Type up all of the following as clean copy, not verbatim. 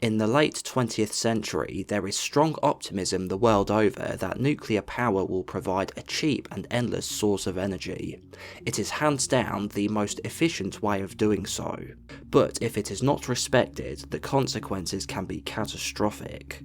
In the late 20th century, there is strong optimism the world over that nuclear power will provide a cheap and endless source of energy. It is hands down the most efficient way of doing so. But if it is not respected, the consequences can be catastrophic.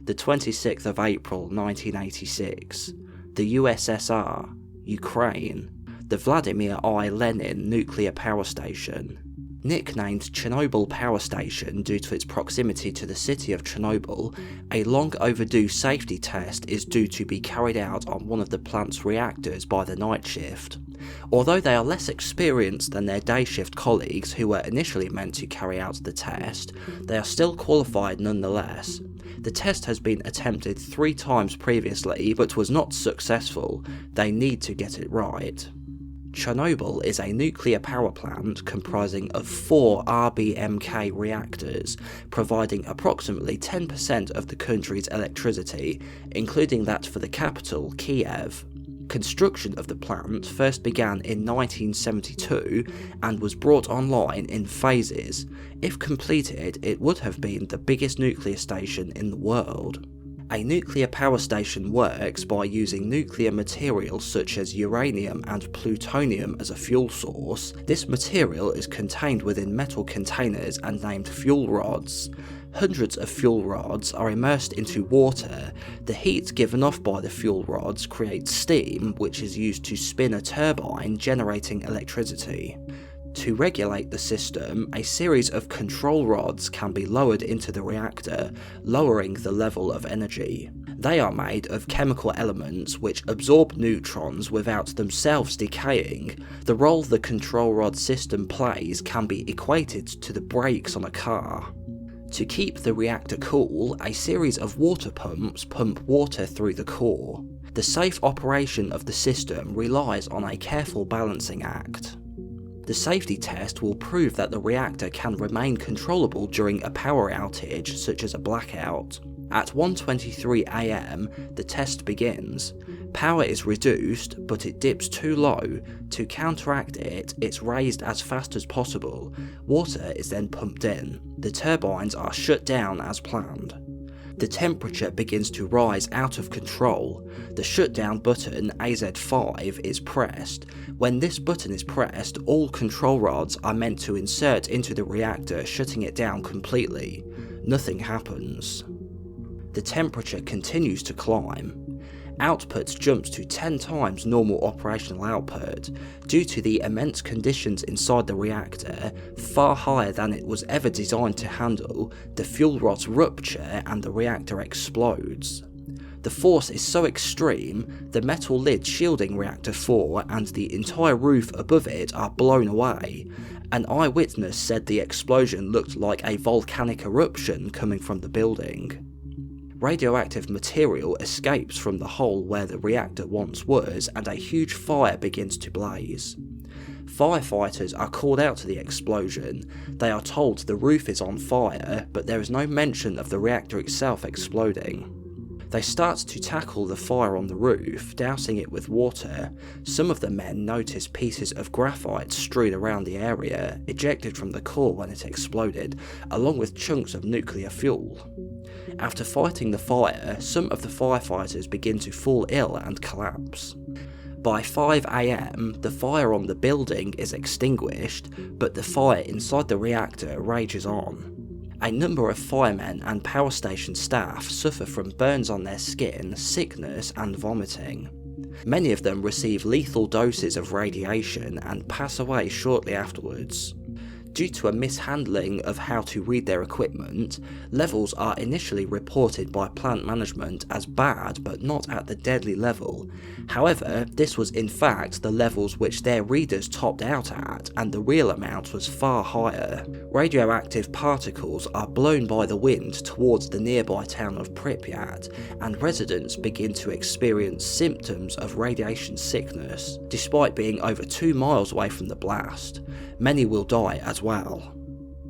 The 26th of April 1986, the USSR, Ukraine, the Vladimir I. Lenin nuclear power station. Nicknamed Chernobyl Power Station due to its proximity to the city of Chernobyl, a long overdue safety test is due to be carried out on one of the plant's reactors by the night shift. Although they are less experienced than their day shift colleagues who were initially meant to carry out the test, they are still qualified nonetheless. The test has been attempted 3 times previously but was not successful. They need to get it right. Chernobyl is a nuclear power plant comprising of 4 RBMK reactors, providing approximately 10% of the country's electricity, including that for the capital, Kiev. Construction of the plant first began in 1972 and was brought online in phases. If completed, it would have been the biggest nuclear station in the world. A nuclear power station works by using nuclear materials such as uranium and plutonium as a fuel source. This material is contained within metal containers and named fuel rods. Hundreds of fuel rods are immersed into water. The heat given off by the fuel rods creates steam, which is used to spin a turbine, generating electricity. To regulate the system, a series of control rods can be lowered into the reactor, lowering the level of energy. They are made of chemical elements which absorb neutrons without themselves decaying. The role the control rod system plays can be equated to the brakes on a car. To keep the reactor cool, a series of water pumps pump water through the core. The safe operation of the system relies on a careful balancing act. The safety test will prove that the reactor can remain controllable during a power outage, such as a blackout. At 1:23 AM, the test begins. Power is reduced, but it dips too low. To counteract it, it's raised as fast as possible. Water is then pumped in. The turbines are shut down as planned. The temperature begins to rise out of control. The shutdown button AZ5 is pressed. When this button is pressed, all control rods are meant to insert into the reactor, shutting it down completely. Nothing happens. The temperature continues to climb. Output jumps to 10 times normal operational output. Due to the immense conditions inside the reactor, far higher than it was ever designed to handle, the fuel rods rupture and the reactor explodes. The force is so extreme, the metal lid shielding reactor 4 and the entire roof above it are blown away. An eyewitness said the explosion looked like a volcanic eruption coming from the building. Radioactive material escapes from the hole where the reactor once was, and a huge fire begins to blaze. Firefighters are called out to the explosion. They are told the roof is on fire, but there is no mention of the reactor itself exploding. They start to tackle the fire on the roof, dousing it with water. Some of the men notice pieces of graphite strewn around the area, ejected from the core when it exploded, along with chunks of nuclear fuel. After fighting the fire, some of the firefighters begin to fall ill and collapse. By 5 AM, the fire on the building is extinguished, but the fire inside the reactor rages on. A number of firemen and power station staff suffer from burns on their skin, sickness and vomiting. Many of them receive lethal doses of radiation and pass away shortly afterwards. Due to a mishandling of how to read their equipment, levels are initially reported by plant management as bad but not at the deadly level. However, this was in fact the levels which their readers topped out at, and the real amount was far higher. Radioactive particles are blown by the wind towards the nearby town of Pripyat, and residents begin to experience symptoms of radiation sickness. Despite being over 2 miles away from the blast, many will die as well.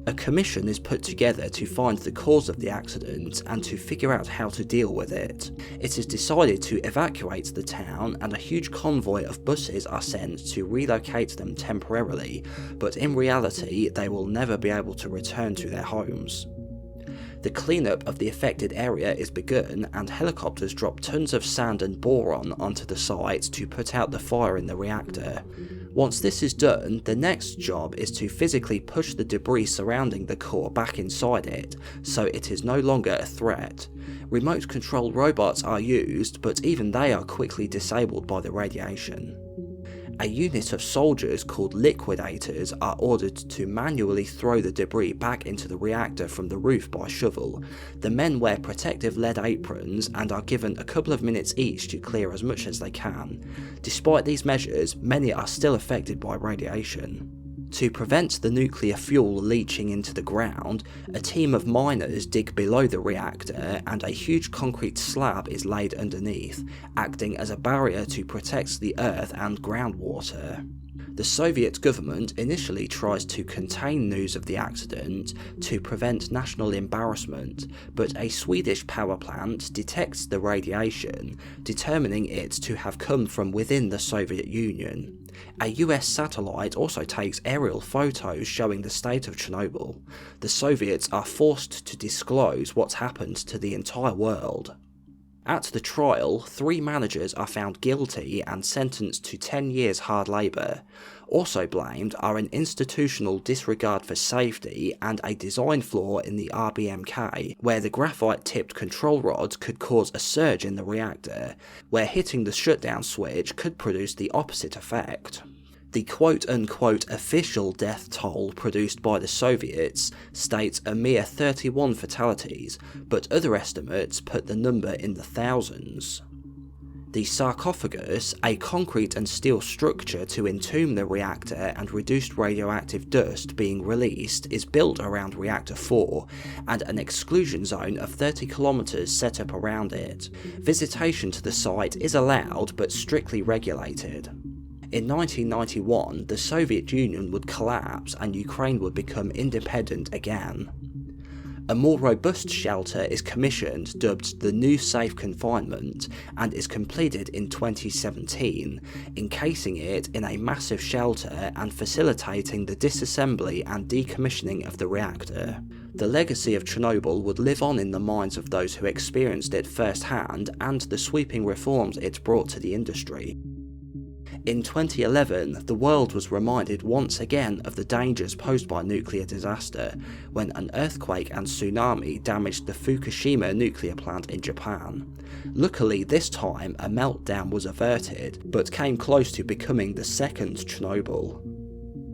A commission is put together to find the cause of the accident and to figure out how to deal with it. It is decided to evacuate the town, and a huge convoy of buses are sent to relocate them temporarily, but in reality they will never be able to return to their homes. The cleanup of the affected area is begun, and helicopters drop tons of sand and boron onto the site to put out the fire in the reactor. Once this is done, the next job is to physically push the debris surrounding the core back inside it, so it is no longer a threat. Remote control robots are used, but even they are quickly disabled by the radiation. A unit of soldiers called liquidators are ordered to manually throw the debris back into the reactor from the roof by shovel. The men wear protective lead aprons and are given a couple of minutes each to clear as much as they can. Despite these measures, many are still affected by radiation. To prevent the nuclear fuel leaching into the ground, a team of miners dig below the reactor and a huge concrete slab is laid underneath, acting as a barrier to protect the earth and groundwater. The Soviet government initially tries to contain news of the accident to prevent national embarrassment, but a Swedish power plant detects the radiation, determining it to have come from within the Soviet Union. A US satellite also takes aerial photos showing the state of Chernobyl. The Soviets are forced to disclose what's happened to the entire world. At the trial, 3 managers are found guilty and sentenced to 10 years hard labour. Also blamed are an institutional disregard for safety and a design flaw in the RBMK, where the graphite-tipped control rods could cause a surge in the reactor, where hitting the shutdown switch could produce the opposite effect. The quote-unquote official death toll produced by the Soviets states a mere 31 fatalities, but other estimates put the number in the thousands. The sarcophagus, a concrete and steel structure to entomb the reactor and reduced radioactive dust being released, is built around Reactor 4, and an exclusion zone of 30 kilometers set up around it. Visitation to the site is allowed but strictly regulated. In 1991, the Soviet Union would collapse and Ukraine would become independent again. A more robust shelter is commissioned, dubbed the New Safe Confinement, and is completed in 2017, encasing it in a massive shelter and facilitating the disassembly and decommissioning of the reactor. The legacy of Chernobyl would live on in the minds of those who experienced it firsthand and the sweeping reforms it brought to the industry. In 2011, the world was reminded once again of the dangers posed by nuclear disaster when an earthquake and tsunami damaged the Fukushima nuclear plant in Japan. Luckily, this time a meltdown was averted, but came close to becoming the second Chernobyl.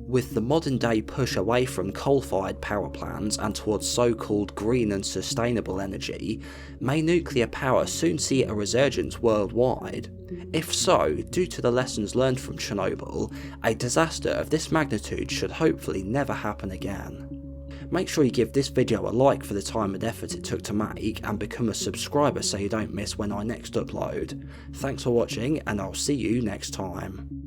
With the modern day push away from coal-fired power plants and towards so-called green and sustainable energy, may nuclear power soon see a resurgence worldwide? If so, due to the lessons learned from Chernobyl, a disaster of this magnitude should hopefully never happen again. Make sure you give this video a like for the time and effort it took to make, and become a subscriber so you don't miss when I next upload. Thanks for watching, and I'll see you next time.